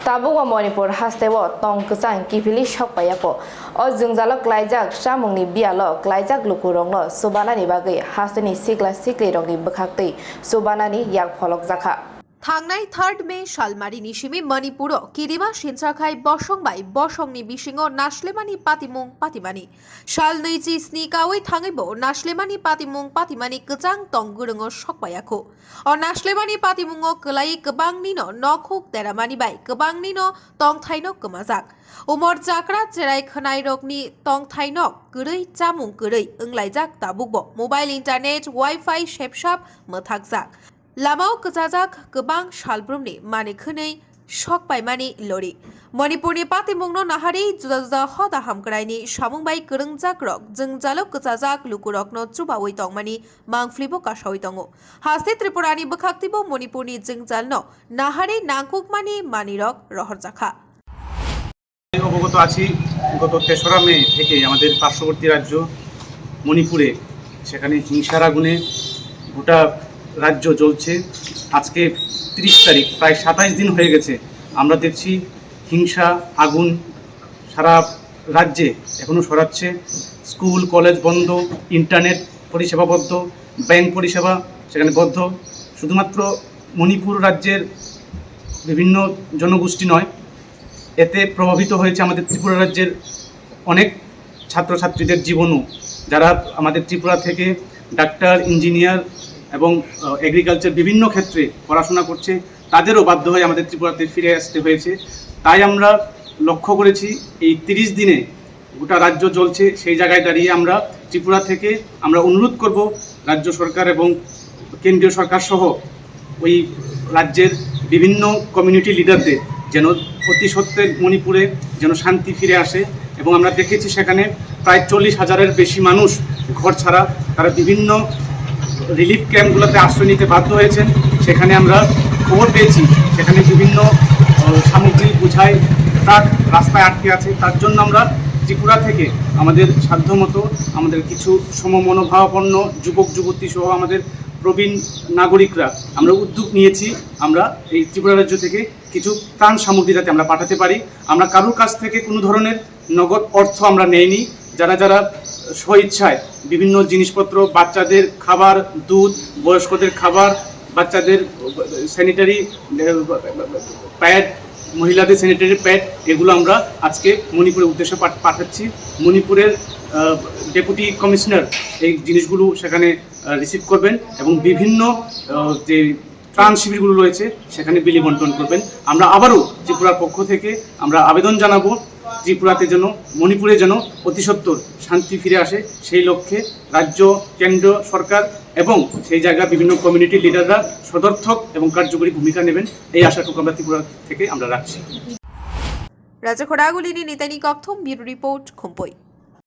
Tabung Manipur hastewo tong kesang kipili shokpayako. O jungjalok klaijak samungni bialo klaijak lukurongno subanani bagai hasteni sigla sigli rongni bekhakti subanani yak pholok jakha. थांनाय 3 मे सालमारिनि सिमि मणिपुर किरिमा सिनसाखाय बसंबाय बसंनि बिसिङाव नास्लेमानि पातिमुं पातिमानि साल 27 कावै थाङैबो नास्लेमानि पातिमुं पातिमानि गोजां तं गुरुङो सकबायाखो अ नास्लेमानि पातिमुङो कलाई गोबांनिनो नखुक देरामानि bye गोबांनिनो तं थाइनो गोमाजाक उमर जाक्रा जेराय खोनाय रगनि तं थाइनो गुरै जामुं गुरै ओंलायजाक दाबुकबो मोबाइल इन्टारनेट वाइफाइ सेबसाब मोथाकजाक लामाव गोजाजाक गोबां सालब्रुमनि मानिखोनै सकबायमानि लरि मणिपुरनि पातिमुंनो नाहारि जुदा जुदा हदा हामग्रायनि सामुंबाय गोरोंजाक रक जोंजालक गोजाजाक लुकुरकनो चुबावै तंमानि मांफ्लिबो कासावै दङ हास्ते त्रिपुरानि बखाक्तिबो मणिपुरनि जोंजालनो नाहारि नांकुकमानि मानिरक रहरजाखा অবগত আছি গত ৩রা মে থেকে আমাদের পার্শ্ববর্তী রাজ্য মণিপুরে সেখানে হিংসার আগুনে গোটা রাজ্য জ্বলছে। আজকে ৩০ তারিখ প্রায় ২৭ দিন হয়ে গেছে। আমরা দেখছি হিংসা আগুন সারা রাজ্যে এখনও ছড়াচ্ছে। স্কুল কলেজ বন্ধ, ইন্টারনেট পরিষেবা বন্ধ, ব্যাংক পরিষেবা সেখানে বন্ধ। শুধুমাত্র মণিপুর রাজ্যের বিভিন্ন জনগোষ্ঠী নয়, এতে প্রভাবিত হয়েছে আমাদের ত্রিপুরা রাজ্যের অনেক ছাত্রছাত্রীদের জীবনও, যারা আমাদের ত্রিপুরা থেকে ডাক্তার ইঞ্জিনিয়ার এবং এগ্রিকালচার বিভিন্ন ক্ষেত্রে পড়াশোনা করছে, তাদেরও বাধ্য হয়ে আমাদের ত্রিপুরাতে ফিরে আসতে হয়েছে। তাই আমরা লক্ষ্য করেছি এই ৩০ দিনে গোটা রাজ্য চলছে, সেই জায়গায় দাঁড়িয়ে আমরা ত্রিপুরা থেকে আমরা অনুরোধ করব রাজ্য সরকার এবং কেন্দ্রীয় সরকার সহ ওই রাজ্যের বিভিন্ন কমিউনিটি লিডারদের যেন অতি সত্ত্বর মণিপুরে যেন শান্তি ফিরে আসে। এবং আমরা দেখেছি সেখানে প্রায় ৪০,০০০-এর বেশি মানুষ ঘর ছাড়া, তারা বিভিন্ন রিলিফ ক্যাম্পগুলোতে আশ্রয় নিতে বাধ্য হয়েছেন। সেখানে আমরা খবর পেয়েছি সেখানে বিভিন্ন সামগ্রী বোঝাই ট্রাক রাস্তায় আটকে আছে। তার জন্য আমরা ত্রিপুরা থেকে আমাদের সাধ্যমতো আমাদের কিছু সমমনোভাবাপন্ন যুবক যুবতী সহ আমাদের প্রবীণ নাগরিকরা আমরা উদ্যোগ নিয়েছি। আমরা এই ত্রিপুরা রাজ্য থেকে কিছু ত্রাণ সামগ্রী যাতে আমরা পাঠাতে পারি। আমরা কারোর কাছ থেকে কোনো ধরনের নগদ অর্থ আমরা নেইনি। যারা যারা স্বইচ্ছায় বিভিন্ন জিনিসপত্র, বাচ্চাদের খাবার, দুধ, বয়স্কদের খাবার, বাচ্চাদের স্যানিটারি প্যাড, মহিলাদের স্যানিটারি প্যাড, এগুলো আমরা আজকে মণিপুরের উদ্দেশ্যে পাঠাচ্ছি। মণিপুরের ডেপুটি কমিশনার এই জিনিসগুলো সেখানে রিসিভ করবেন এবং বিভিন্ন যে ত্রাণ শিবিরগুলো রয়েছে সেখানে বিলি বন্টন করবেন। আমরা আবারও ত্রিপুরার পক্ষ থেকে আমরা আবেদন জানাবো ত্রিপুরাতে যেন, মণিপুরে যেন অতি সত্বর শান্তি ফিরে আসে, সেই লক্ষ্যে রাজ্য কেন্দ্র সরকার এবং সেই জায়গার বিভিন্ন কমিউনিটি লিডাররা সদর্থক এবং কার্যকরী ভূমিকা নেবেন, এই আশাটুকু আমরা ত্রিপুরা থেকে আমরা রাখছি। রাজা খড়াগুলিনি নিতানি কক্থম ব্যুরো রিপোর্ট খুম্পই।